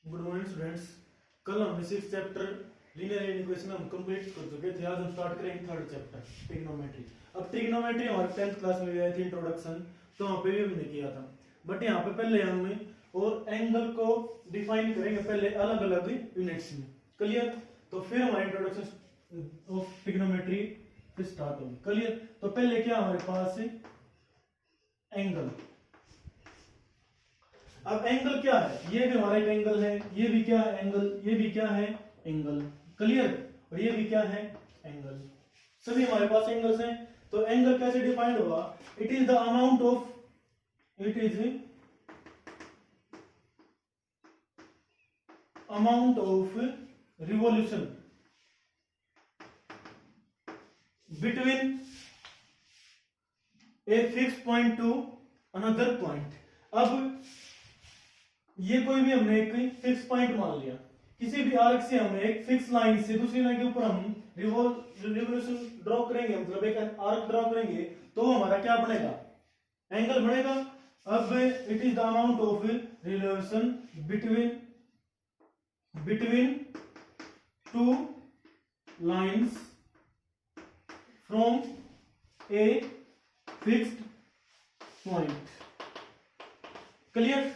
Good morning students. कल हमने 6th chapter linear equation हम कंप्लीट कर चुके थे। आज हम स्टार्ट करेंगे 3rd चैप्टर ट्रिग्नोमेट्री। अब ट्रिग्नोमेट्री हमारे 10th क्लास में गए थे इंट्रोडक्शन, तो वहाँ पे भी हमने किया था। बट यहाँ पे पहले हम और एंगल को डिफाइन करेंगे पहले अलग अलग यूनिट्स में। क्लियर? तो फिर हमारा इंट्रोडक्शन ऑफ ट्रिग्नोमेट्री फिर स्टार्ट होगी। क्लियर? तो पहले क्या हमारे पास एंगल। अब एंगल क्या है? ये भी हमारा एक एंगल है, ये भी क्या है? एंगल। ये भी क्या है? एंगल। क्लियर? और ये भी क्या है? एंगल। सभी हमारे पास एंगल्स हैं। तो एंगल कैसे डिफाइंड होगा? It is the amount of revolution between a fix point two another point. अब ये कोई भी हमने एक फिक्स पॉइंट मान लिया, किसी भी आर्क से हम एक फिक्स लाइन से दूसरी लाइन के ऊपर हम रिवॉल्यूशन ड्रॉ करेंगे, मतलब एक आर्क ड्रॉ करेंगे, तो हमारा क्या बनेगा? एंगल बनेगा। अब it is the amount of revolution between two lines from a fixed point. Clear?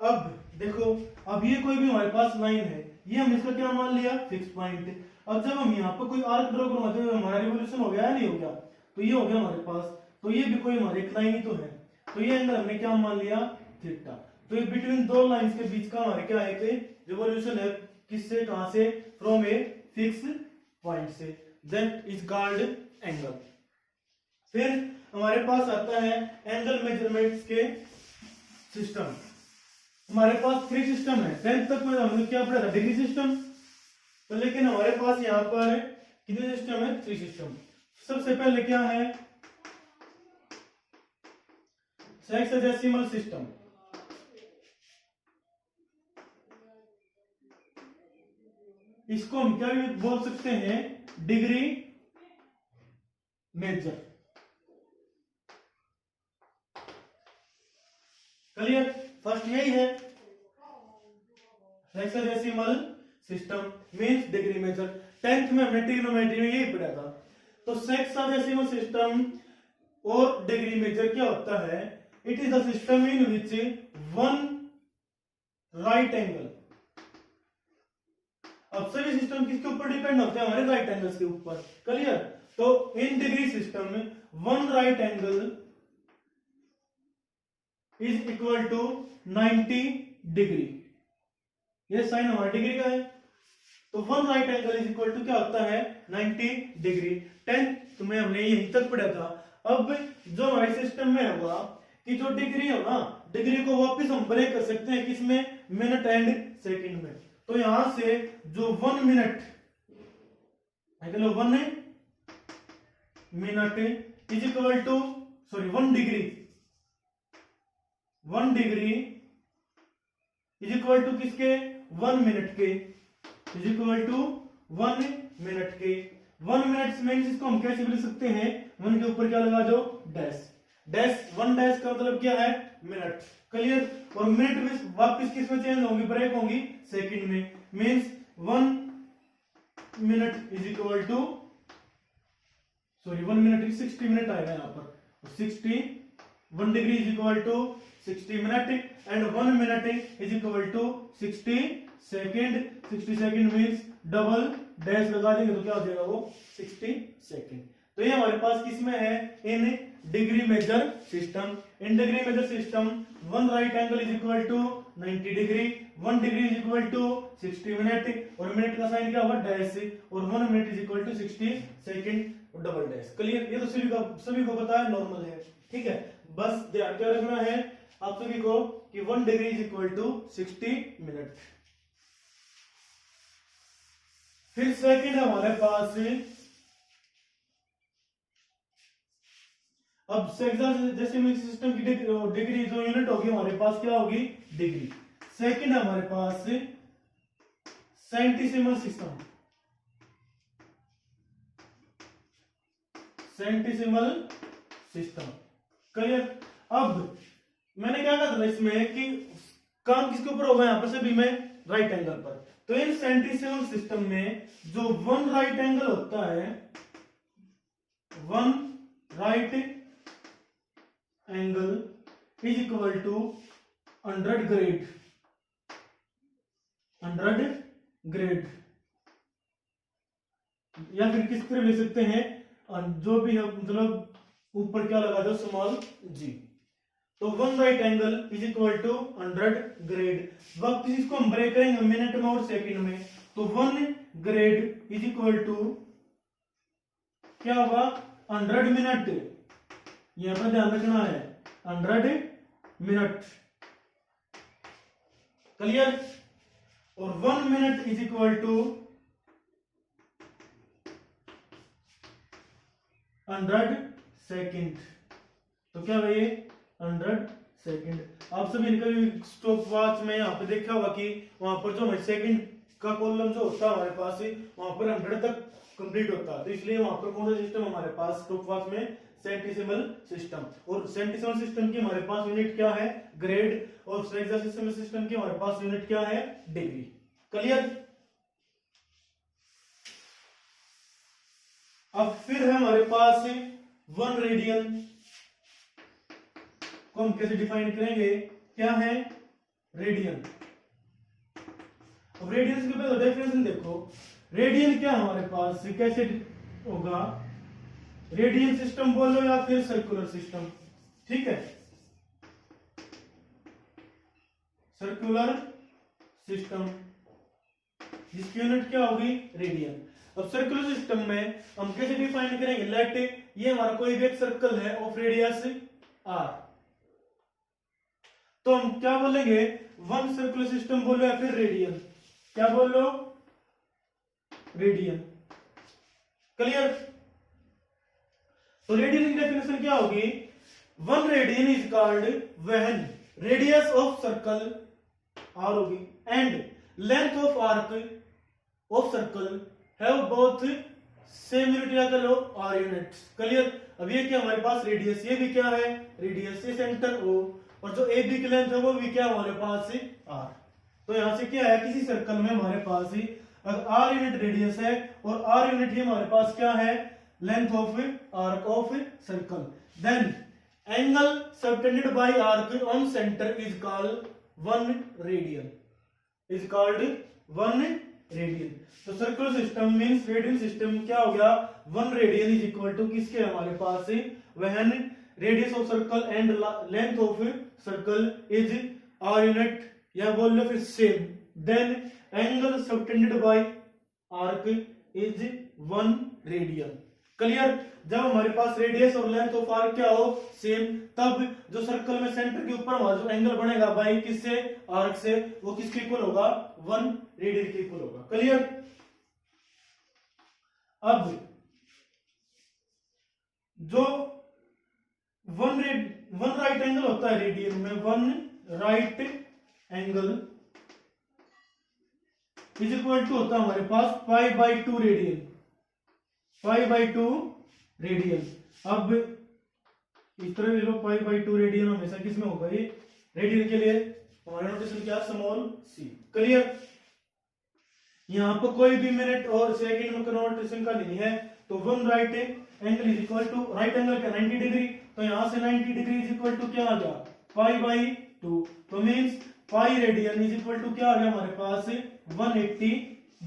अब देखो, अब ये कोई भी हमारे पास लाइन है, ये हम इसका क्या मान लिया? Fix point. अब जब हम यहाँ पर कोई आर्क ड्रॉ करूंगा तो हमारा रिवॉल्यूशन हो गया या नहीं हो गया? तो ये हो गया हमारे पास। तो ये भी कोई हमारी एक लाइन ही तो है, तो ये एंगल हमने क्या मान लिया? थीटा। तो ये बिटवीन दो लाइंस के बीच का हमारे क्या है? रिवॉल्यूशन है। किससे? कहां से? फ्रॉम ए फिक्स पॉइंट से। That is called angle. फिर हमारे पास आता है एंगल मेजरमेंट्स के सिस्टम। हमारे पास 3 सिस्टम है। 10th तक में हमने क्या पढ़ा था? Degree system. तो लेकिन हमारे पास यहाँ पर कितने सिस्टम है? 3 सिस्टम। सबसे पहले क्या है? सेक्सडेसिमल सिस्टम। इसको हम क्या भी बोल सकते हैं? Degree major. क्लियर? फर्स्ट यही है, hexadecimal system means degree measure. 10th में हमने ट्रिग्नोमेट्री में यही पढ़ा था। तो हेक्साडेसिमल सिस्टम और डिग्री मेजर क्या होता है? It is the system in which one right angle. अब सभी सिस्टम किसके ऊपर डिपेंड होते हैं? हमारे राइट एंगल्स के ऊपर। क्लियर? तो इन डिग्री सिस्टम में one right angle is equal to 90 degree. ये साइन हमारा डिग्री का है। तो one right angle is equal to क्या होता है? 90 डिग्री। 10th में हमने यहीं तक पढ़ा था। अब जो हमारे सिस्टम में होगा कि जो डिग्री हो ना, डिग्री को वापस हम ब्रेक कर सकते हैं किसमें? मिनट एंड सेकंड में। तो यहां से जो 1 minute 1 minute is equal to 1 degree 1 degree is equal to किसके? 1 मिनट के। इज इक्वल टू 1 मिनट के। 1 मिनट में इसको हम कैसे लिख सकते हैं? 1 के ऊपर क्या लगा दो? डैश। डैश 1 डैश का मतलब क्या है? मिनट। क्लियर? और मिनट में वापस किस में चेंज होंगी? ब्रेक होंगी सेकंड में। Means 1 minute is equal to 1 minute 60 minute आएगा यहाँ पर। 60 1 degree is equal to 60 minute and 1 minute is equal to 60 second. 60 second means double dash लगा देंगे तो क्या हो जाएगा? वो 60 सेकेंड। तो ये हमारे पास किसमें है? In degree measure system. In degree measure system 1 right angle is equal to 90 degree, 1 degree is equal to 60 minute और मिनट का साइन क्या होगा? डैश, और 1 minute is equal to 60 second और डबल डैश। क्लियर? ये तो सभी को पता है, नॉर्मल है। ठीक है? बस ध्यान क्या रखना है आप सभी को कि 1 degree is equal to 60 minute. फिर सेकंड हमारे पास अब सेक्सडेसिमल सिस्टम की डिग्री जो यूनिट होगी हमारे पास क्या होगी? डिग्री। सेकंड हमारे पास centesimal system. Centesimal system. Clear? अब मैंने क्या कहा था इसमें कि काम किसके ऊपर होगा? यहाँ पर सभी में राइट एंगल पर। तो इन सेंटीसिमल सिस्टम में जो वन राइट एंगल होता है, one right angle is equal to 100 grade, 100 grade, या फिर किस तरह ले सकते हैं, जो भी है मतलब ऊपर क्या लगा दो, स्मॉल जी। तो one right angle is equal to 100 grade. वक्त इसको हम ब्रेक करेंगे मिनट में और सेकंड में, तो 1 ग्रेड इज इक्वल टू क्या होगा, 100 मिनट। यहां पर ध्यान रखना है 100 मिनट, क्लियर। और 1 minute is equal to 100 second. तो क्या भाई 100 सेकेंड। आप सभी ने कभी स्टॉप वॉच में यहाँ पे देखा होगा कि वहां पर जो हमारे सेकंड का कॉलम जो होता है हमारे पास, वहां पर 100 तक कंप्लीट होता है। तो इसलिए वहां पर कौन सा सिस्टम हमारे पास स्टॉप वॉच में, सेंटीसिमल सिस्टम। और सेंटीसिमल सिस्टम की हमारे पास यूनिट क्या है, ग्रेड। और हेक्साडेसिमल सिस्टम की हमारे पास यूनिट क्या है, डिग्री। क्लियर। अब फिर है हमारे पास 1 रेडियन को हम कैसे डिफाइन करेंगे, क्या है, रेडियन। अब रेडियन के पहले डेफिनेशन देखो, रेडियन क्या हमारे पास कैसे होगा, रेडियन सिस्टम बोलो या फिर सर्कुलर सिस्टम, ठीक है, सर्कुलर सिस्टम, जिसकी यूनिट क्या होगी, रेडियन। अब सर्कुलर सिस्टम में हम कैसे डिफाइन करेंगे, लेट ये हमारा कोई भी एक सर्कल है ऑफ रेडियस आर, तो हम क्या बोलेंगे, वन सर्कुलर सिस्टम बोलो या फिर रेडियन, क्या बोलो, रेडियन। क्लियर। तो रेडियन की डेफिनेशन क्या होगी, 1 radian is called when radius of circle R होगी and length of arc of circle have both same unit या लो आर यूनिट्स। क्लियर। अब ये क्या हमारे पास रेडियस, ये भी क्या है, रेडियस से सेंटर ओ, और जो ए बी की लेंथ है वो भी क्या हमारे पास आर। तो यहां से क्या है, किसी सर्कल में हमारे पास ही अगर आर यूनिट रेडियस है और आर यूनिट ही हमारे पास क्या है, length of arc of circle, then angle subtended by arc on centre is called 1 radian, is called 1 radian. तो circular system means radian system क्या हो गया, 1 रेडियन इज इक्वल टू किसके हमारे पास, when radius of circle and length of circle is R unit, या बोल लो फिर same, then angle subtended by arc is 1 radian. Clear. जब हमारे पास रेडियस और लेंथ ऑफ आर्क क्या हो, सेम, तब जो सर्कल में सेंटर के ऊपर हमारा जो एंगल बनेगा बाई किससे, आर्क से, वो किसके इक्वल होगा, 1 रेडियन के इक्वल होगा। क्लियर। अब जो वन राइट एंगल होता है रेडियन में, 1 right angle is equal to होता है हमारे पास π/2 रेडियन, π/2 रेडियन। अब इस तरह ले लो, π/2 रेडियन हमेशा किसमें होगा, ये रेडियन के लिए हमारा नोटेशन क्या, स्मॉल सी। क्लियर। यहां पर कोई भी मिनट और सेकंड में कन्वर्टेशन का नहीं है। तो 1 right angle is equal to, right angle क्या 90 डिग्री, तो यहां से 90 डिग्री इज इक्वल टू क्या आ गया, π/2, तो means pi radian is equal to क्या आ गया हमारे पास 180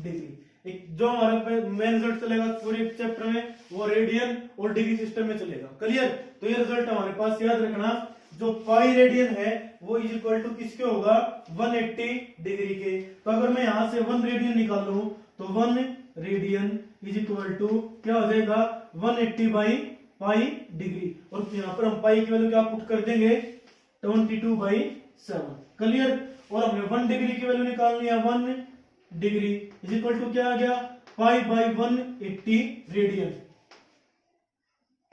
डिग्री। एक जो हमारा मेन रिजल्ट चलेगा पूरे चैप्टर में वो रेडियन और डिग्री सिस्टम में चलेगा। क्लियर। तो ये रिजल्ट हमारे पास याद रखना, जो पाई रेडियन है वो इज इक्वल टू किसके होगा, 180 डिग्री के। तो अगर मैं यहां से 1 रेडियन निकालूं तो 1 रेडियन इज इक्वल टू क्या हो जाएगा, 180 बाई पाई डिग्री, और यहाँ पर हम पाई की वैल्यू क्या पुट कर देंगे, 22/7। क्लियर। और हमें 1 डिग्री की वैल्यू निकालनी है, 1 डिग्री इज इक्वल टू क्या आ गया, π/180 रेडियन।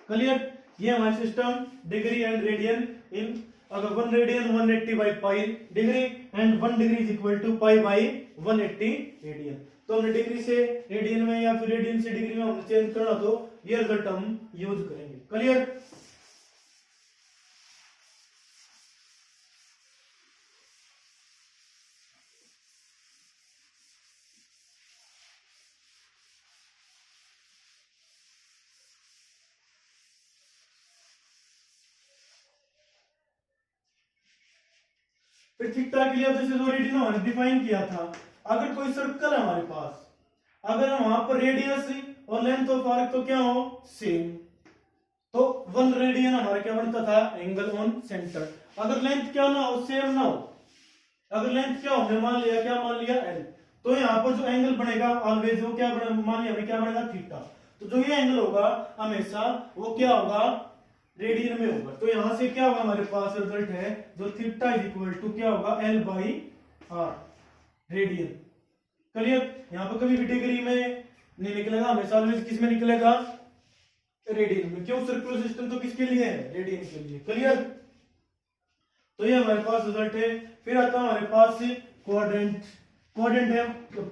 क्लियर। ये हमारा system degree and radian in, अगर 1 रेडियन 180/पाई degree and 1 degree is equal to π/180 radian. तो हमने डिग्री से रेडियन में या फिर रेडियन से डिग्री में हमने चेंज करना, तो ये रिजल्ट हम यूज करेंगे। क्लियर। फिर थीटा के लिए जैसे ऑलरेडी हमने डिफाइन किया था, अगर कोई सर्कल है हमारे पास, अगर वहां पर रेडियस और लेंथ ऑफ आर्क तो क्या हो सेम, तो 1 रेडियन हमारा क्या बनता था एंगल ऑन सेंटर। अगर लेंथ क्या ना हो सेम ना हो, अगर लेंथ क्या हो हमने मान लिया क्या मान लिया एल, तो यहाँ पर जो एंगल बनेगा ऑलवेज वो क्या बनेगा मान लिया हमने क्या बनेगा थीटा। तो जो ये एंगल होगा हमेशा वो क्या होगा रेडियन में होगा। तो यहां से क्या होगा हमारे पास रिजल्ट है जो थीटा इज इक्वल टू क्या होगा L by R radian. Clear, यहाँ पर कभी भी डिग्री में नहीं निकलेगा, हमेशा ऑलवेज किस में निकलेगा रेडियन में। क्यों सर्कुलर सिस्टम तो किसके लिए है रेडियन के लिए। क्लियर, तो ये हमारे पास रिजल्ट है। फिर आता है हमारे पास क्वाड्रेंट। क्वाड्रेंट है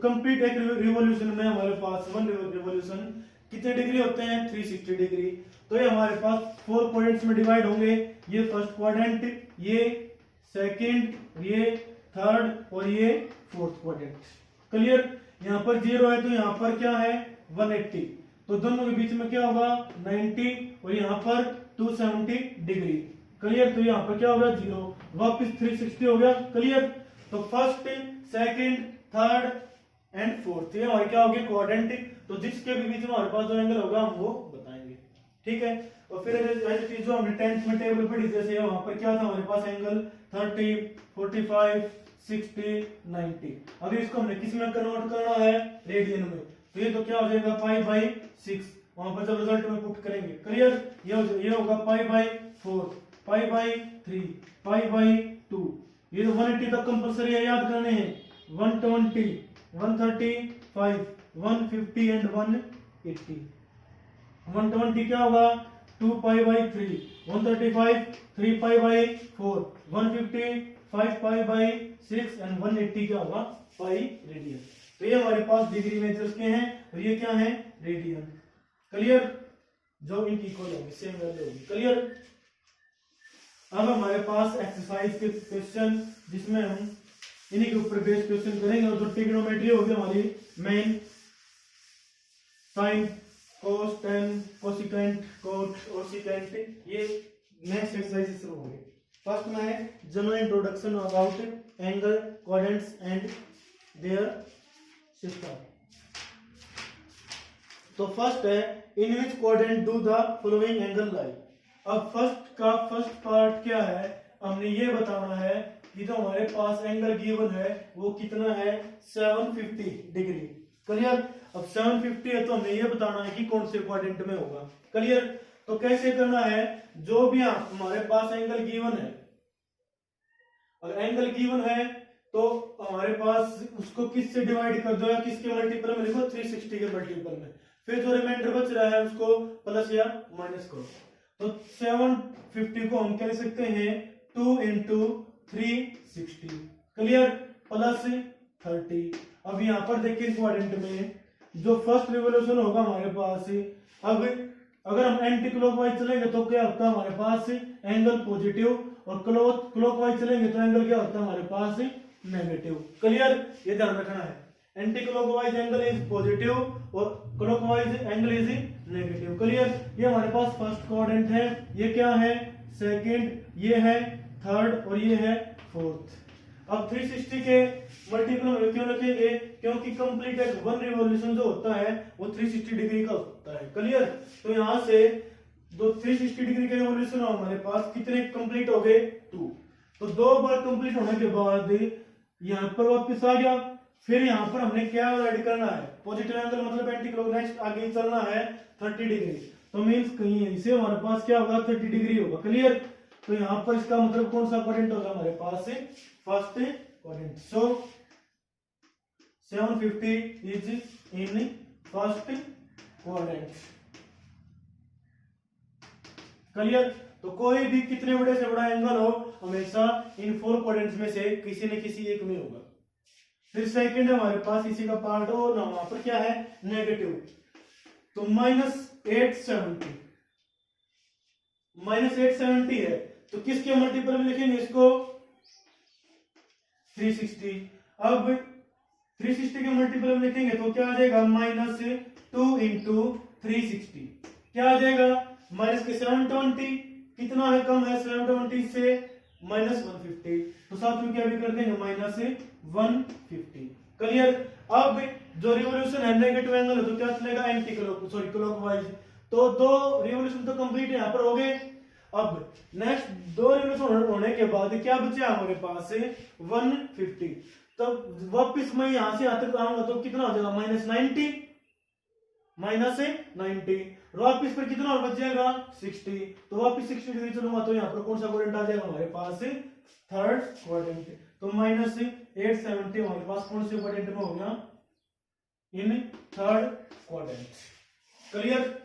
कंप्लीट एक रिवॉल्यूशन में हमारे पास 1 रिवॉल्यूशन कितने डिग्री होते हैं 360 डिग्री। तो ये हमारे पास 4 क्वाड्रेंट्स में डिवाइड होंगे। ये फर्स्ट क्वाड्रेंट, ये सेकंड, ये थर्ड और ये फोर्थ क्वाड्रेंट। क्लियर, यहाँ पर 0 है तो यहाँ पर क्या है 180, तो दोनों के बीच में क्या होगा 90 और यहाँ पर 270 डिग्री। क्लियर, तो यहाँ पर क्या हो गया 0, वापिस 360 हो गया। क्लियर, तो first second third and fourth ये हमारे क्या हो गए क्वाड्रेंट। तो जिसके भी बीच में हमारे पास जो एंगल होगा हम वो बताएंगे। ठीक है, और फिर चीज जो हमने 10th में टेबल पढ़ी जैसे वहां पर क्या था हमारे पास एंगल 30 45 60 90। अभी इसको हमने किस में कन्वर्ट करना है रेडियन में, तो ये तो क्या हो जाएगा पाई बाई 6, वहां पर जब रिजल्ट में पुट करेंगे। क्लियर, ये होगा pi by 4, pi by 3, pi by 2। ये तो 180 तक कंपलसरी है याद करने हैं, 120 135 150 एंड 180। 120 क्या होगा 2 pi by 3, 135 3 pi by 4, 150 5 pi by 6 and 180 क्या होगा पाई रेडियन। तो ये हमारे पास डिग्री मेजर्स के हैं और ये क्या है रेडियन। क्लियर, जो इनकी इक्वल होगी सेम वैल्यू होगी। क्लियर, अब हमारे पास एक्सरसाइज के क्वेश्चन जिसमें हम इन्हीं के ऊपर बेस्ड क्वेश्चन करेंगे। और जो ट्रिग्नोमेट्री होगी हमारी main sine cos tan cosecant cot और सिकेंट, ये नेक्स्ट एक्सरसाइज शुरू होंगे। फर्स्ट में है general introduction about angle quadrants and their system. तो फर्स्ट है in which quadrant do the following angle lie. अब फर्स्ट पार्ट क्या है हमने ये बताना है कि जो हमारे पास एंगल गिवन है वो कितना है 750 डिग्री। क्लियर, अब 750 है तो हमें ये बताना है कि कौन से क्वाड्रेंट में होगा। क्लियर, तो कैसे करना है जो भी हमारे पास एंगल गिवन है, अगर एंगल गिवन है तो हमारे पास उसको किससे डिवाइड कर दो या किसके मल्टीपल में लिखो 360 के मल्टीपल में, फिर जो रिमाइंडर बच रहा है उसको प्लस या माइनस करो। तो 750 को हम कह सकते हैं 2 into 360। Clear, plus 30। अब यहाँ पर देखिए क्वाड्रेंट में जो फर्स्ट रिवोल्यूशन होगा हमारे पास, अब अगर हम एंटी क्लॉकवाइज चलेंगे तो क्या होता है हमारे पास एंगल पॉजिटिव, और क्लॉकवाइज चलेंगे तो एंगल क्या होता है हमारे पास नेगेटिव। क्लियर, ये ध्यान रखना है, anti clockwise angle is positive और clockwise angle is negative. Clear, ये हमारे पास फर्स्ट क्वाड्रेंट है, ये क्या है सेकंड, ये है थर्ड और ये है फोर्थ। अब 360 के मल्टीपल में क्यों रखेंगे, क्योंकि कंप्लीट एक 1 रिवॉल्यूशन जो होता है वो 360 डिग्री का होता है। क्लियर, तो यहां से दो 360 डिग्री के रिवॉल्यूशन हमारे पास कितने कंप्लीट हो गए 2। तो 2 बार कंप्लीट होने के बाद यहाँ पर वापस आ गया। फिर यहाँ पर हमने क्या ऐड करना है पॉजिटिव एंगल मतलब एंटी क्लॉक, नेक्स्ट आगे चलना है 30 डिग्री, तो मीन्स कहीं इसे हमारे पास क्या होगा 30 डिग्री होगा। क्लियर, तो यहाँ पर इसका मतलब कौन सा क्वाड्रेंट होगा हमारे पास first quadrant. So 750 is in first quadrant. Clear, तो कोई भी कितने बड़े से बड़ा एंगल हो हमेशा इन 4 क्वाड्रेंट्स में से किसी न किसी एक में होगा। फिर सेकंड हमारे पास इसी का पार्ट हो ना, वहां पर क्या है नेगेटिव, तो -870 -870 है तो किसके मल्टीपल में लिखेंगे इसको 360। अब 360 के मल्टीपल में लिखेंगे तो क्या आ जाएगा -2 into 360 क्या आ जाएगा माइनस के 720 कितना है कम है 720 से माइनस 150, तो साथ में क्या भी कर देंगे माइनस 150। क्लियर। अब जो रिवोल्यूशन है नेगेटिव एंगल है तो क्या चलेगा एंटी क्लॉक सॉरी क्लॉकवाइज। तो दो रिवोल्यूशन तो कंप्लीट यहाँ पर हो गए। अब नेक्स्ट दो रिवोल्यूशन होने के बाद क्या बचा हमारे पास 150। तो वापिस मैं यहां से यहां तक आऊंगा तो कितना हो जाएगा माइनस 90। वापिस पर कितना और बच जाएगा 60। तो वापिस 60 डिग्री चलूंगा तो यहाँ पर कौन सा क्वाड्रेंट आ जाएगा हमारे पास थर्ड क्वाड्रेंट। तो माइनस 870 हमारे पास कौन से क्वाड्रेंट में हो गया इन थर्ड क्वाड्रेंट। क्लियर।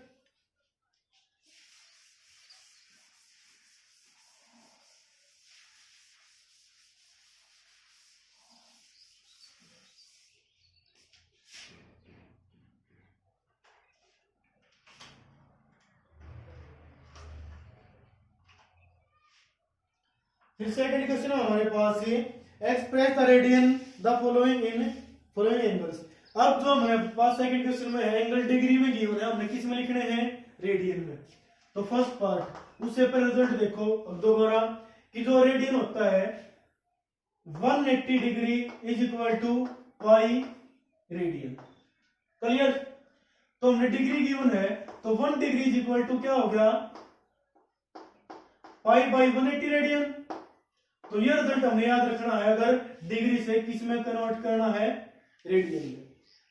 फिर सेकंड क्वेश्चन है हमारे पास express the radian the following in following angles. अब जो हमारे पास सेकंड क्वेश्चन में है एंगल डिग्री में गिवन है, हमने किस में लिखने हैं रेडियन में। तो फर्स्ट पार्ट उससे पहले रिजल्ट देखो अब दोबारा कि जो रेडियन होता है 180 degree is equal to pi radian. Clear. तो हमने डिग्री गिवन है तो 1 डिग्री इज इक्वल टू क्या हो गया पाई बाई 180 रेडियन। तो ये रिजल्ट हमें याद रखना है अगर डिग्री से किस में कन्वर्ट करना है रेडियन में।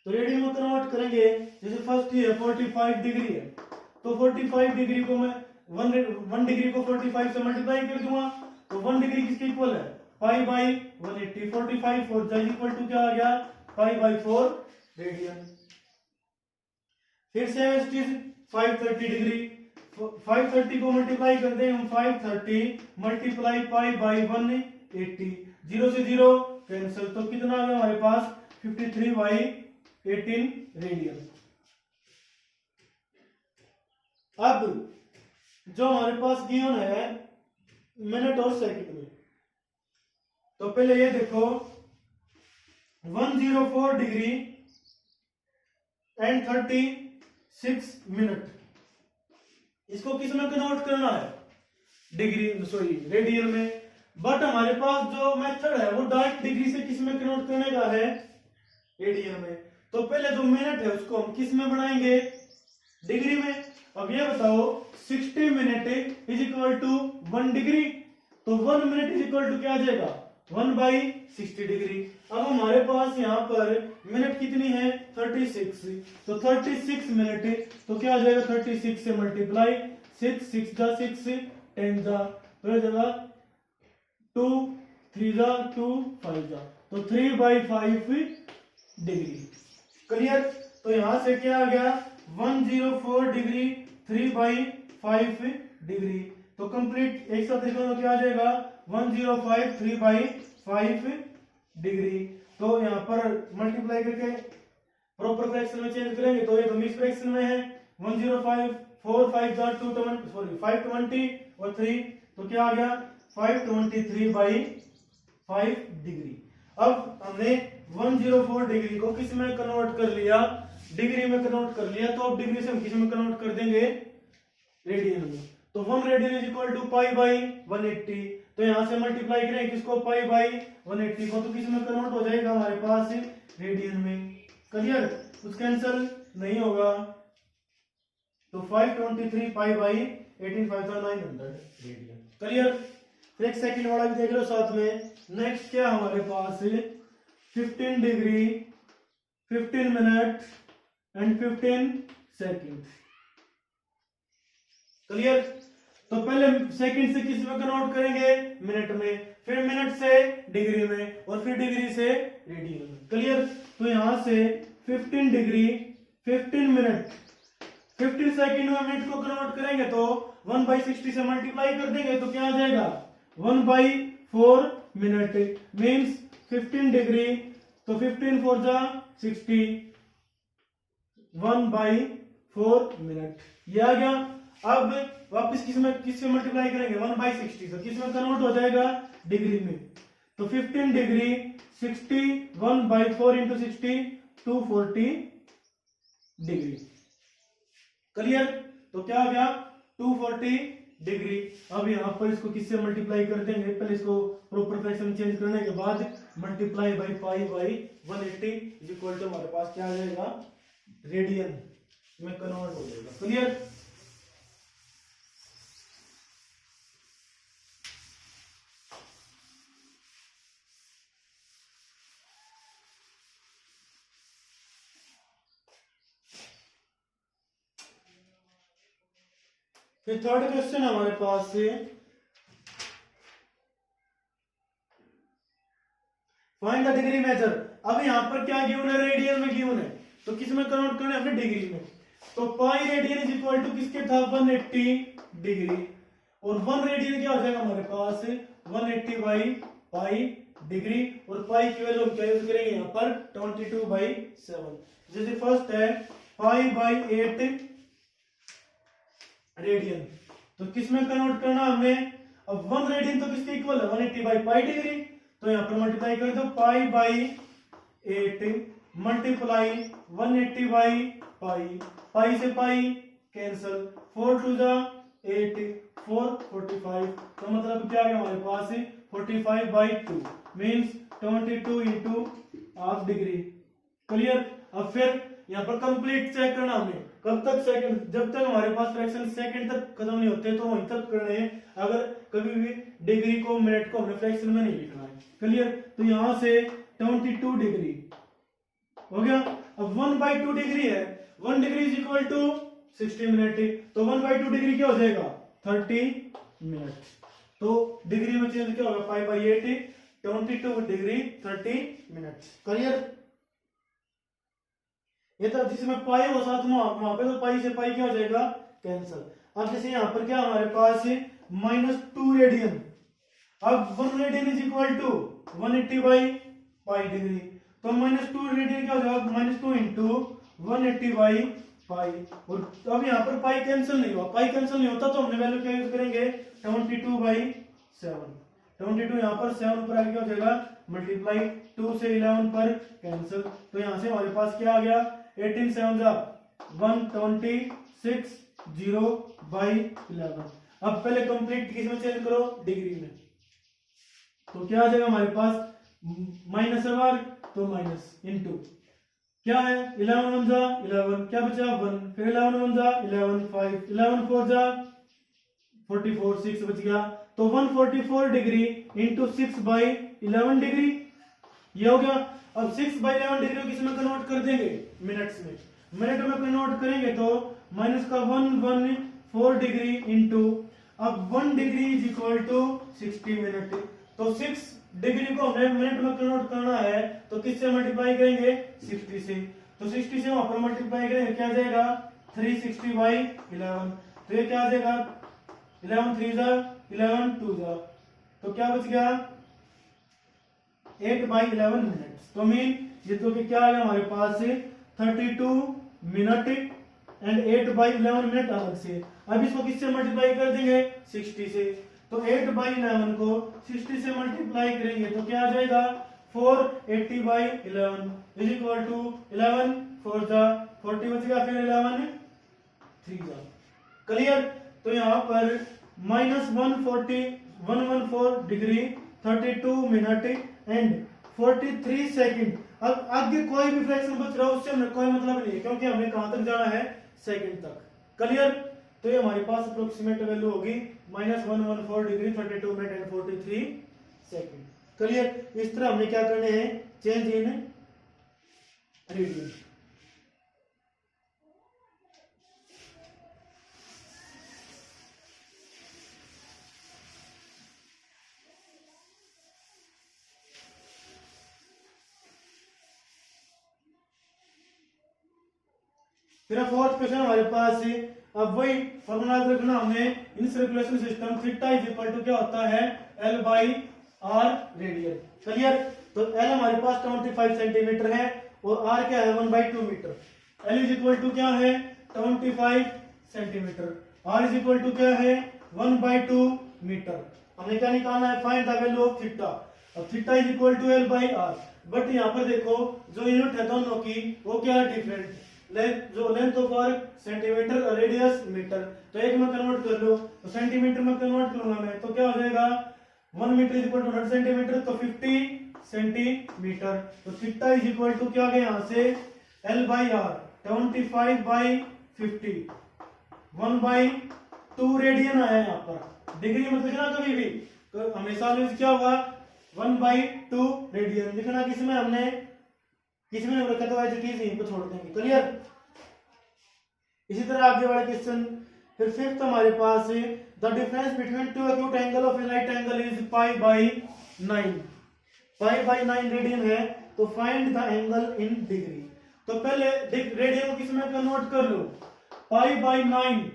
तो रेडियन में कन्वर्ट करेंगे जैसे फर्स्ट ये 45 डिग्री है तो 45 डिग्री को मैं 1 डिग्री को 45 से मल्टीप्लाई कर दूंगा तो 1 डिग्री किसके इक्वल है pi by 180। 45 4 that equal to क्या आ गया पाई बाई 4 रेडियन। फिर से इट इज 530 डिग्री 530 को मल्टीप्लाई कर दें हम 530 मल्टीप्लाई पाई बाई 180 0 से 0 कैंसिल तो कितना आ गया हमारे पास 53 बाई 18 रेडियन। अब जो हमारे पास गिवन है मिनट और सेकंड में तो पहले ये देखो 104 डिग्री एंड 36 मिनट इसको किस में कन्वर्ट करना है डिग्री सॉरी रेडियन में। बट हमारे पास जो मेथड है वो डायरेक्ट डिग्री से किस में कन्वर्ट करने का है रेडियन में। तो पहले जो मिनट है उसको हम किस में बनाएंगे डिग्री में। अब ये बताओ 60 minute is equal to 1 degree तो 1 मिनट इज इक्वल टू क्या आ जाएगा 1 बाई 60 डिग्री। अब हमारे पास यहाँ पर मिनट कितनी है 36 तो 36 मिनट तो क्या आ जाएगा 36 से मल्टीप्लाई 6 6 जा 6 10 जा तो जगह 2 3 जा 2 5 जा तो 3 बाई 5 डिग्री। क्लियर। तो यहां से क्या आ गया 104 डिग्री 3 बाई 5 डिग्री। तो कंप्लीट एक साथ लिखो तो क्या आ जाएगा 105 3 बाई 5 डिग्री। तो यहाँ पर मल्टीप्लाई करके प्रॉपर फ्रैक्शन में चेंज करेंगे तो ये तो मिक्स फ्रैक्शन में है 105 4 5 जा 2 सॉरी 520 और 3 तो क्या आ गया 523 बाई 5 डिग्री। अब हमने 104 डिग्री को किस में कन्वर्ट कर लिया डिग्री में कन्वर्ट कर लिया तो अब डिग्री से हम किस में कन्वर्ट कर देंगे रेडियन में। तो 1 radian is equal to pi by 180 तो यहां से मल्टीप्लाई करें किसको पाई बाई 180 को तो किस में कन्वर्ट हो जाएगा हमारे पास रेडियन में। क्लियर। कुछ कैंसिल नहीं होगा तो 523 पाई बाई 18,900 रेडियन। क्लियर। फिर एक सेकंड वाला भी देख लो साथ में। नेक्स्ट क्या हमारे पास 15 degree 15 minute and 15 second. Clear. तो पहले सेकंड से किस में कन्वर्ट करेंगे मिनट में फिर मिनट से डिग्री में और फिर डिग्री से रेडियन में। क्लियर। तो यहां से 15 डिग्री 15 मिनट 15 सेकंड में मिनट को कन्वर्ट करेंगे तो 1 बाई 60 से मल्टीप्लाई कर देंगे तो क्या आ जाएगा 1 बाई 4 मिनट मीन्स 15 डिग्री तो 15 4 जा 60 1 बाई 4 मिनट ये आ गया। अब वापस किस से मल्टीप्लाई करेंगे 1 बाई 60 तो किस में कन्वर्ट हो जाएगा डिग्री में। तो 15 degree 60 1 by 4 into 60 240 degree. Clear. तो क्या आ गया 240 डिग्री। अब यहाँ पर इसको किससे मल्टीप्लाई कर देंगे, पहले इसको प्रॉपर फ्रैक्शन चेंज करने के बाद multiply by pi by 180 is equal to हमारे पास क्या आ जाएगा, रेडियन में कन्वर्ट हो जाएगा। क्लियर। फिर थर्ड क्वेश्चन हमारे पास है फाइंड द डिग्री मेजर। अब यहाँ पर क्या गिवन है, रेडियन में गिवन है, तो किस में कन्वर्ट करना है, अपने डिग्री में। तो pi radian is equal to किसके था, 180 डिग्री, और 1 रेडियन क्या हो जाएगा हमारे पास 180 बाई पाई डिग्री, और पाई की वैल्यू क्या यूज करेंगे यहाँ पर 22/7। जैसे फर्स्ट है पाई बाई 8 रेडियन, तो किस में कन्वर्ट करना हमें, अब 1 रेडियन तो किसके इक्वल है, 180 बाई पाई डिग्री, तो यहाँ पर मल्टीप्लाई कर दो pi by 8 multiply 180 by pi, pi से पाई कैंसल, 4 टू जा 8 4 45, तो मतलब क्या है हमारे पास 45/2 means 22 into half degree. Clear. अब फिर यहाँ पर कंप्लीट चेक करना हमें, कब तक, सेकंड, जब तक हमारे पास फ्रैक्शन सेकंड तक खत्म नहीं होते तो वहीं तक करने हैं, अगर कभी भी डिग्री को मिनट को हमने फ्रैक्शन में नहीं लिखना है। क्लियर। तो यहां से 22 डिग्री हो गया। अब 1/2 डिग्री है, 1 degree is equal to 60 minute, तो 1/2 डिग्री क्या हो जाएगा 30 मिनट। तो डिग्री में चेंज क्या होगा, पाई बाई 8 22 डिग्री 30 मिनट। क्लियर। ये तो जिसमें पाई हो साथ में वहां पे, तो पाई से पाई क्या हो जाएगा कैंसल। अब जैसे यहाँ पर क्या हमारे पास -2 रेडियन, अब 1 radian is equal to 180 by pi degree, तो -2 रेडियन क्या हो जाएगा, -2 इंटू 180 बाई पाई, और अब यहाँ पर पाई कैंसिल नहीं हुआ, पाई कैंसिल नहीं होता तो हमने वैल्यू क्या यूज करेंगे 22/7। 22 यहाँ पर 7 पर आगे क्या हो जाएगा मल्टीप्लाई 2 से 11 पर कैंसिल, तो यहाँ से हमारे पास क्या आ गया 18 7 126 0/11। अब पहले कंप्लीट किस में चेंज करो, डिग्री में, तो क्या आ जाएगा हमारे पास माइनस है बार, तो माइनस इंटू क्या है 11 1 जा 11, क्या बचा 1, फिर 11 1 जा 11 5, 11 4 जा 44 6 बच गया, तो 144 डिग्री इंटू 6/11 डिग्री, ये हो गया। अब 6/11 डिग्री किस में कन्वर्ट कर देंगे, मिनट्स में, मिनट में कन्वर्ट करेंगे तो माइनस का 114 डिग्री इंटू, अब 1 degree is equal to 60 minute, तो 6 डिग्री को हमें मिनट में कन्वर्ट करना है, तो किससे मल्टीप्लाई करेंगे 60 से, तो 60 से वहां पर मल्टीप्लाई करेंगे क्या आ जाएगा 360/11, तो ये क्या आ जाएगा 11 3 जा 11 2 जा, तो क्या बच गया 8/11 मिनट। तो मीन ये तो क्या आ गया हमारे पास 32 मिनट एंड 8/11 मिनट अलग से। अब इसको किससे मल्टीप्लाई कर देंगे 60 से, तो 8/11 को 60 से मल्टीप्लाई करेंगे तो क्या आ जाएगा 480/11 इज इक्वल टू 11 4 जा 40 बचेगा, फिर 11 3 जा। क्लियर। तो यहाँ पर -114 डिग्री 32 मिनट एंड 43 सेकंड। अब आगे कोई भी फ्रैक्शन बच रहा है उससे हमें कोई मतलब नहीं है, क्योंकि हमें कहां तक जाना है सेकंड तक। क्लियर। तो ये हमारे पास अप्रोक्सीमेट वैल्यू होगी -114 degree 32 minute and 43 second. Clear. इस तरह हमने क्या करने हैं चेंज इन रेडियन। फिर फोर्थ क्वेश्चन हमारे पास है, अब वही फॉर्मूला रखना हमने in circulation system theta is equal to क्या होता है L/r रेडियन। क्लियर। तो L हमारे पास 25 सेंटीमीटर है और R क्या है 1/2 metre. L is equal to क्या है 25 centimetre, R is equal to क्या है 1/2 मीटर। हमने क्या निकालना है find the value of theta. अब theta is equal to L/r, but यहाँ पर देखो जो यूनिट है दोनों की वो क्या है डिफरेंट। जो length of arc centimetre, radius metre, तो एक में कन्वर्ट कर लो, तो सेंटीमीटर में कन्वर्ट करूंगा मैं, तो क्या हो जाएगा 1 metre is equal to 100 centimetre, तो 50 सेंटीमीटर। तो थीटा इज इक्वल टू क्या आ गया यहाँ से L by R 25 by 50 1/2 radian आया यहाँ पर। डिग्री मत लिखना कभी भी, तो हमेशा क्या हुआ 1/2 रेडियन लिखना, किसमें हमने रखा तो ऐसे चीज यहीं पे छोड़ देंगे। क्लियर। इसी तरह आगे वाला क्वेश्चन, फिर फिफ्थ हमारे पास है the difference between two acute angle of a right angle is π/9। π/9 radian है, तो find the angle in degree. तो पहले रेडियन को किसमें कन्वर्ट कर लो, π/9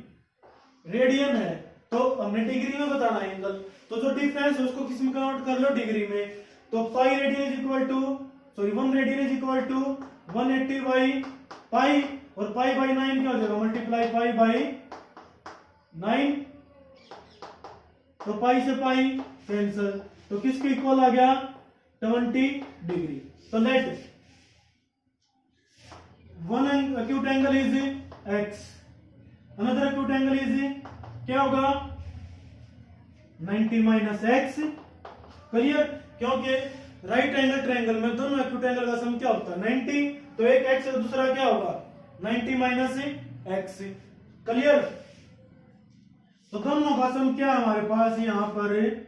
रेडियन है, तो हमने डिग्री में बताना है एंगल, तो जो डिफरेंस है उसको किसमें कन्वर्ट कर लो, डिग्री में। तो pi radian is equal to 1 radian is equal to 180 by pi, और π/9 क्या हो जाएगा, मल्टीप्लाई π/9, तो पाई से पाई कैंसिल, तो किसके इक्वल आ गया 20 डिग्री। तो let one acute angle is x, another acute angle is क्या होगा 90 माइनस एक्स। क्लियर। क्योंकि राइट एंगल ट्रायंगल में दोनों एक्यूट एंगल का सम क्या होता है 90, तो एक एक्स है तो दूसरा क्या होगा 90 माइनस एक्स। क्लियर। तो दोनों का सम क्या है हमारे पास यहाँ पर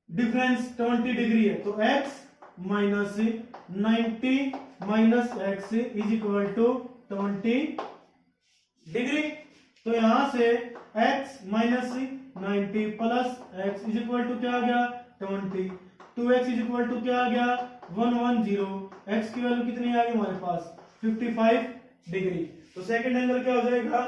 डिफरेंस 20 डिग्री है, तो x minus 90 minus x is equal to 20 degree. तो यहां से x minus 90 plus x is equal to क्या आ गया 20, 2x इज इक्वल टू क्या आ गया 110, x की वैल्यू कितनी आ गई हमारे पास 55 डिग्री। तो सेकंड एंगल क्या हो जाएगा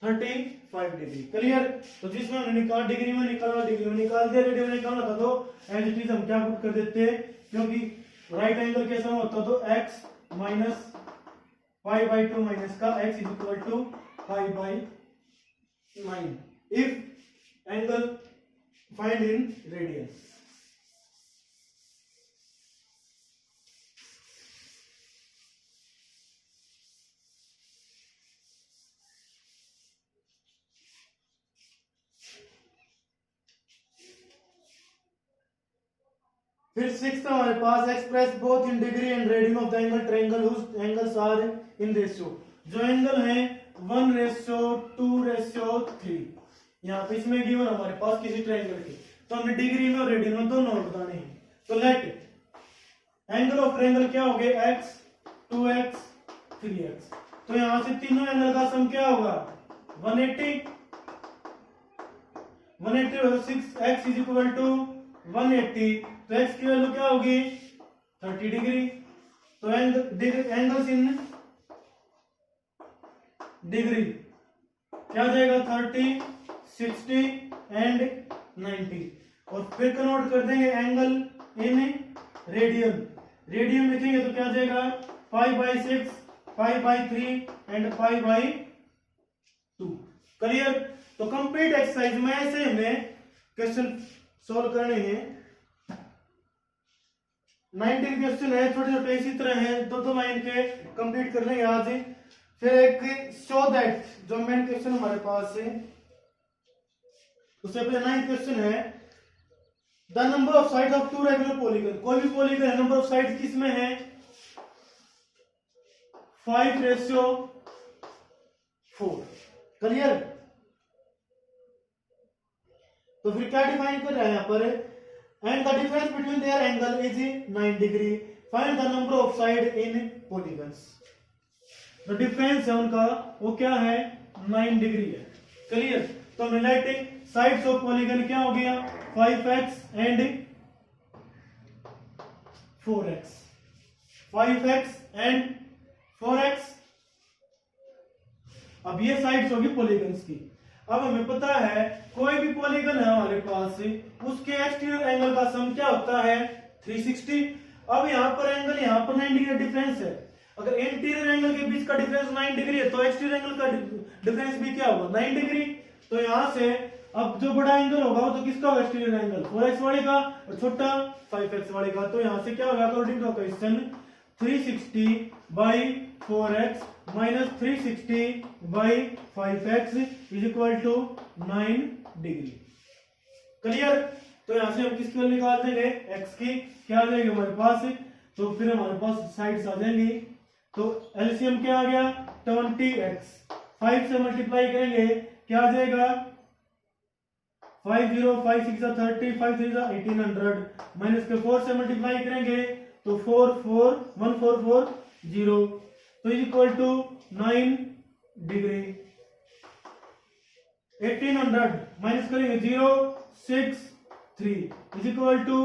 35 डिग्री। क्लियर। तो जिसमें हमने निकाल डिग्री में निकाला, डिग्री में निकाल दिया, रेडियन में निकालना था तो एज इट इज हम क्या पुट कर देते, क्योंकि राइट एंगल कैसा होता तो x माइनस π/2 माइनस का x is equal to π/9 if angle find in radian. फिर सिक्स्थ हमारे पास express both in degree and radian of the angle triangle whose angles are in ratio. जो एंगल है 1:2:3, यहाँ पे इसमें गिवन हमारे पास किसी ट्रायंगल की, तो हमने डिग्री में और रेडियन में दोनों बताने हैं। तो लेट एंगल ऑफ ट्रायंगल क्या हो गया x 2x 3x, तो यहां से तीनों एंगल का सम क्या होगा 180 6x इज इक्वल टू 180, तो x की वैल्यू क्या होगी 30 डिग्री। तो एंगल्स इन डिग्री क्या जाएगा 30 60 एंड 90, और फिर कन्वर्ट कर देंगे एंगल इन रेडियन। रेडियन लिखेंगे तो क्या जाएगा π/6 π/3 एंड π/2। क्लियर। तो कंप्लीट एक्सरसाइज में ऐसे हमें क्वेश्चन सोल्व करने हैं। 19 क्वेश्चन है, छोटे छोटे इसी तरह है, दो लाइन के कंप्लीट कर लेंगे आज। फिर एक शो दैट जो मेन क्वेश्चन हमारे पास है, उससे पहले 9th क्वेश्चन है the number of sides of two regular polygon. कोई भी पॉलीगन है, नंबर ऑफ साइड्स किसमें है 5:4। क्लियर। तो फिर क्या डिफाइन कर रहा है यहाँ पर, and the difference between their angle is 9 degree, find the number of side in polygons. तो डिफरेंस है उनका वो क्या है 9 डिग्री है। क्लियर। तो हमने लेट साइड्स ऑफ पॉलीगन क्या हो गया 5x and 4x, 5x and 4x। अब ये साइड्स होगी पॉलीगन्स की। अब हमें पता है कोई भी पॉलीगन है हमारे पास, उसके एक्सटीरियर एंगल का सम क्या होता है 360। अब यहाँ पर एंगल यहाँ पर 9 डिग्री डिफरेंस है, अगर इंटीरियर एंगल के बीच का डिफरेंस 9 डिग्री है तो एक्सटीरियर एंगल का डिफरेंस भी क्या होगा 9 डिग्री। तो यहाँ से अब जो बड़ा एंगल होगा वो तो किसका होगा एक्सटीरियर एंगल 4x वाले का, और छोटा 5x वाले का। तो यहाँ से क्या होगा according to question 360 by 4x minus 360 by 5x is equal to 9 degree. Clear? तो यहां से हम किसकी वैल्यू निकाल देंगे, x की। क्या आ जाएगी हमारे पास, तो फिर हमारे पास साइड्स आ जाएंगी। तो एलसीएम क्या आ गया 20x, 5 से मल्टीप्लाई करेंगे क्या आ जाएगा 5 0 5 6 30 5 3 1800 माइनस के 4 से मल्टीप्लाई करेंगे तो 4 4 1 4 4 0 तो is equal to 9 degree. 1800 minus करेंगे 0 6 3 is equal to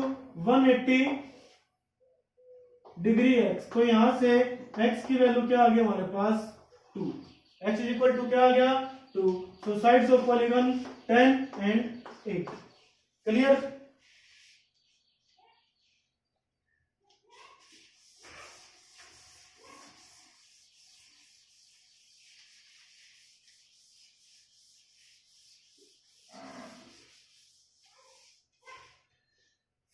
180 degree x। तो यहां से x की वैल्यू क्या आ गई हमारे पास 2, x इज इक्वल टू क्या आ गया 2। So sides of polygon 10 and 8। Clear?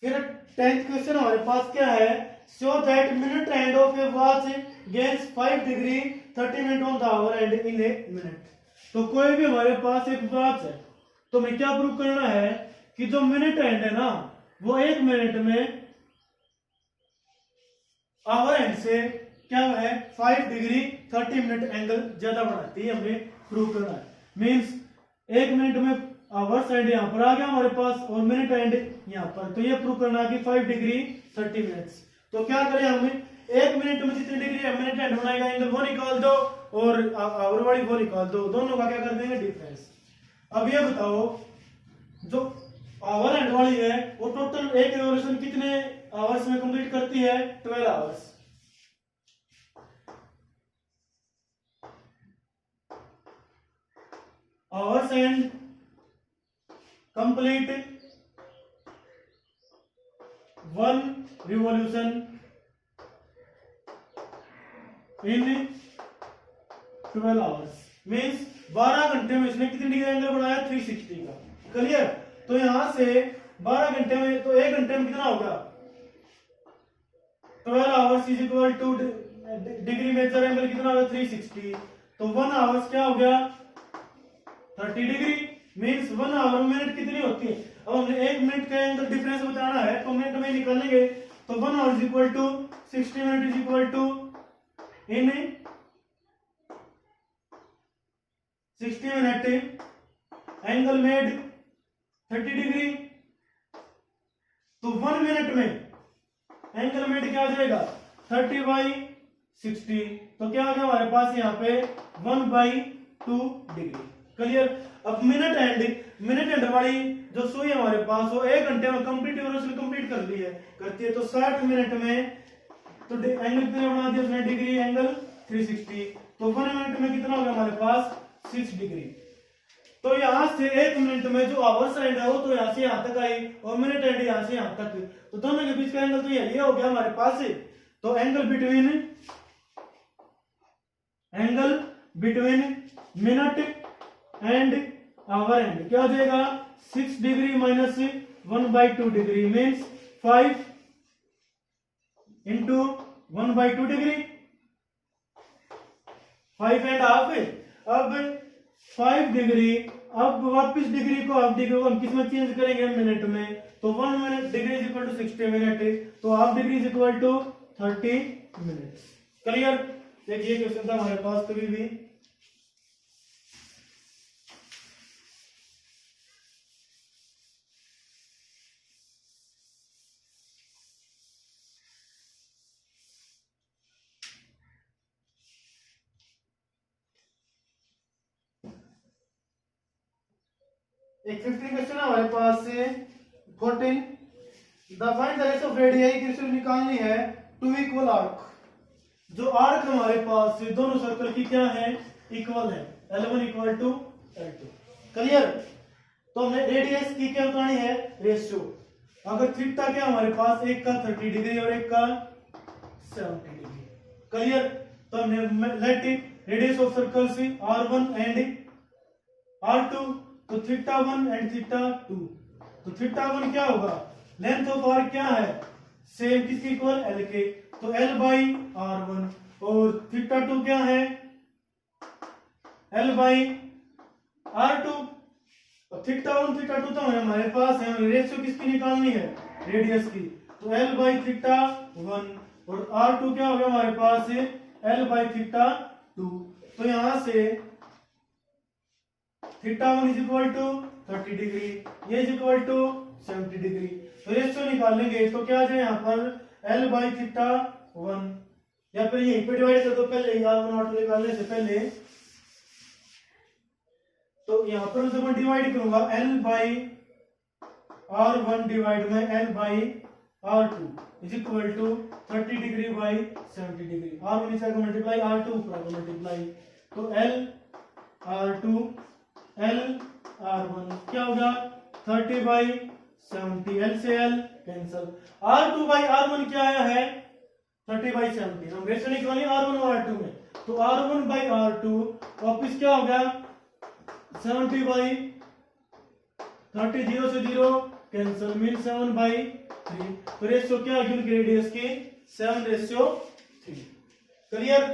फिर 10th क्वेश्चन हमारे पास क्या है, show that minute and of a watch gains 5 degree 30 minute on the hour and in a minute. तो कोई भी हमारे पास एक वॉच है तो हमें क्या प्रूव करना है कि जो मिनट एंड है ना वो 1 मिनट में आवर एंड से क्या है 5 डिग्री 30 मिनट एंगल ज्यादा बढ़ाती है, हमें प्रूव करना है। मींस 1 मिनट में आवर्स एंड यहाँ पर आ गया हमारे पास और मिनट एंड यहाँ पर, तो ये प्रूव करना है कि 5 डिग्री 30 मिनट्स। तो क्या करें हमें 1 मिनट में जितनी डिग्री है मिनट एंड बनाएगा एंगल वो निकाल दो और आवर वाली वो निकाल दो, दोनों का क्या कर देंगे डिफरेंस। अब ये बताओ जो आवर एंड वाली है वो टोटल एक रिवॉल्यूशन कितने आवर्स में कंप्लीट करती है 12 hours. Hours and complete 1 revolution in 12 hours means 12 घंटे में इसने कितनी डिग्री एंगल बनाया 360 का। क्लियर? तो यहां से 12 घंटे में तो 1 घंटे में कितना होगा 12 hours is equal to degree major angle कितना होगा 360। तो 1 आवर्स क्या हो गया 30 डिग्री मीन्स 1 आवर मिनट कितनी होती है। अब हमें 1 मिनट का एंगल डिफरेंस बताना है तो मिनट में निकालेंगे तो 1 hour is equal to 60 minute is equal to in 60 minute angle made 30 degree. तो 1 मिनट में एंगल मेड क्या आ जाएगा 30 बाई 60। तो क्या आ गया हमारे पास यहाँ पे 1/2 डिग्री। क्लियर? अब मिनट एंड वाली जो सुई हमारे पास वो 1 घंटे में कंप्लीट कर ली है करती है। तो 60 मिनट में तो एंगल कितने बना दिया उसने डिग्री एंगल 360। तो 1 मिनट में कितना हो गया हमारे पास 6 डिग्री। तो यहां से 1 मिनट में जो आवर्स एंड है वो तो यहां से यहां तक आई और मिनट एंड यहां से यहां तक, तो दोनों के बीच का एंगल तो ये हो गया हमारे पास। तो angle between minute and our and क्या हो जाएगा 6 degree minus 1/2 degree means 5 into 1/2 degree 5 and half. अब 5 डिग्री, अब वापिस डिग्री को हाफ डिग्री को हम किस में चेंज करेंगे मिनट में। तो 1 minute degree is equal to 60 minute तो half degree is equal to 30 minute. Clear? देखिए क्वेश्चन था हमारे पास कभी भी एक 15 क्वेश्चन है हमारे पास से 14 the find the ratio of radii की रेशियो निकालनी है टू इक्वल आर्क। जो आर्क हमारे पास से दोनों सर्कल की क्या है इक्वल है L1 equal to L2। Clear? तो हमने रेडियस की क्या बतानी है रेशियो। अगर थीटा क्या हमारे पास एक का 30 डिग्री और एक का 70 डिग्री। क्लियर? तो हमने let radius of circles R1 and R2 तो थीटा 1 एंड थीटा 2। तो थीटा 1 क्या होगा लेंथ ऑफ आर्क क्या है सेम किसके इक्वल, एल के, तो एल बाई आर वन, और थीटा टू क्या है, L by R two. Theta one theta two तो हमारे पास है, रेशियो किसकी निकालनी है, रेडियस की, तो एल बाई थीटा वन, और आर टू क्या होगा हमारे पास है, एल बाई थीटा टू। तो यहां से theta one is equal to 30 degree, ये इज इक्वल टू 70 डिग्री। तो रेशियो निकालेंगे तो क्या आ जाए यहाँ पर एल बाई थीटा वन, या फिर यहीं पे डिवाइड कर दो पहले, R1 निकालने से पहले। तो यहाँ पर जब मैं डिवाइड करूंगा एल बाई R1 डिवाइड में L by R2 is equal to 30 degree by 70 degree. R1 इस आगे मल्टीप्लाई, R2 ऊपर आगे मल्टीप्लाई, तो एल R2 एल R1 क्या होगा 30 बाई 70, एल से L cancel, R2 by R1 क्या आया है 30 बाई 70। हम रेशियो निकालेंगे R1 और R2 में, तो R1 बाई R2 वापिस क्या हो गया 70 बाई 30, 0 से 0 कैंसल, मीन 7 बाई 3। तो रेशियो क्या है उनकी रेडियस की 7:3। क्लियर।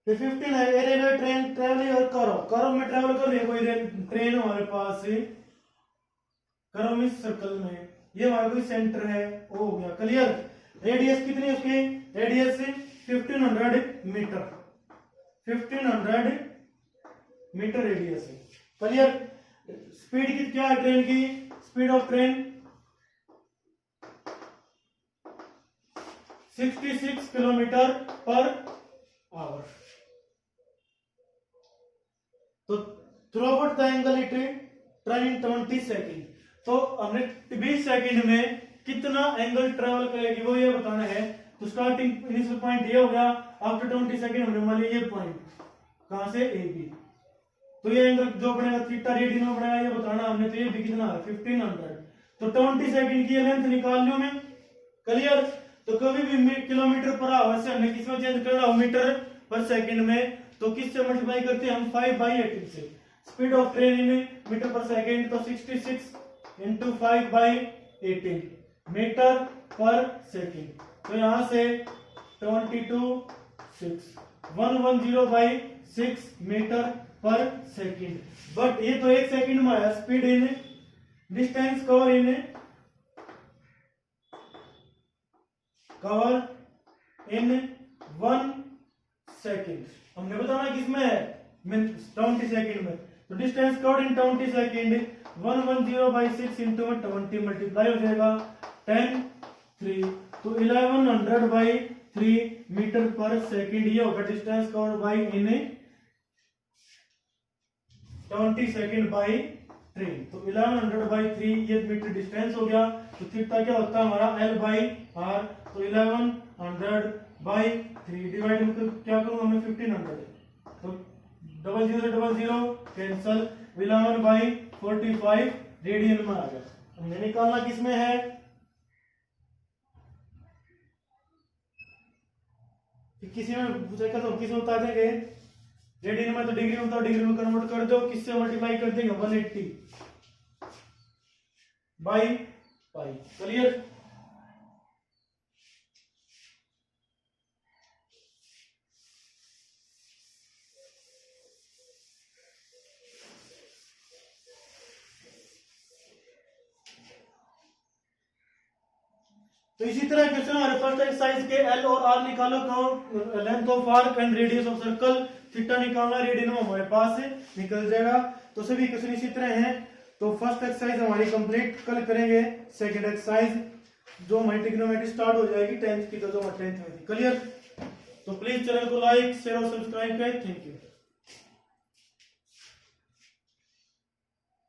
फिर 15 है, रेलवे ट्रेन ट्रेवलिंग और करो में ट्रेवल कर रही है कोई ट्रेन हमारे पास है, करो में सर्कल में, ये हमारा कोई सेंटर है, वो हो गया। क्लियर। रेडियस कितनी है उसकी, रेडियस 1500 मीटर, 1500 मीटर रेडियस है। क्लियर। स्पीड की क्या है ट्रेन की, speed of train 66 kilometre per hour. तो throughout the angle it turn in 20 second. तो हमने 20 सेकेंड में कितना एंगल ट्रेवल करेगी वो ये बताना है। तो स्टार्टिंग इनिशियल पॉइंट ये हो गया, आफ्टर 20 सेकेंड हमने मान लिया ये पॉइंट कहां से, ए बी, तो ये एंगल जो बनेगा थीटा रेडियन में बनेगा ये बताना हमने। तो ये भी कितना है 1500, तो 20 सेकेंड की लेंथ निकाल लियो मैं। क्लियर। तो कभी भी किलोमीटर पर आवर से हमने किसमें चेंज करना, मीटर पर सेकेंड में, तो किससे मल्टीप्लाई करते हैं हम 5/18 से। Speed of train in metre per second, तो 66 इंटू 5/18 मीटर पर सेकेंड। तो यहां से 110/6 मीटर पर सेकेंड। बट ये तो एक सेकेंड में आया, speed in distance cover in 1 second. हमने बताना किसमें है, 20 सेकेंड में। तो distance covered in 20 second 110/6 into 20 multiply हो जाएगा 10 3, तो 1100/3 मीटर पर सेकेंड ये होगा distance covered by in 20 second by train. तो 1100/3 ये मीटर डिस्टेंस हो गया। तो थीटा क्या होता है हमारा L बाई आर, तो 1100/3 डिवाइड में क्या करूंगा मैं 1500, तो 0000 कैंसल, 11/45 रेडियन में आ गया। हमने निकालना किसमें है, किसी में पूछेगा तो किसमें बता देंगे, रेडियन में तो डिग्री में, तो डिग्री में कन्वर्ट कर दो, किससे मल्टीप्लाई कर देंगे 180/पाई। क्लियर। तो इसी तरह क्वेश्चन हमारे फर्स्ट एक्सरसाइज के एल और आर निकालो, length of arc and radius of circle, theta निकालना, रेडियन हमारे पास से निकल जाएगा। तो सभी क्वेश्चन इसी तरह हैं। तो फर्स्ट एक्सरसाइज हमारी कंप्लीट, कल करेंगे सेकंड एक्सरसाइज जो हमारी ट्रिग्नोमेट्री स्टार्ट हो जाएगी 10th की, तो जो 10th में थी। क्लियर। तो प्लीज चैनल को लाइक शेयर और सब्सक्राइब करें। Thank you.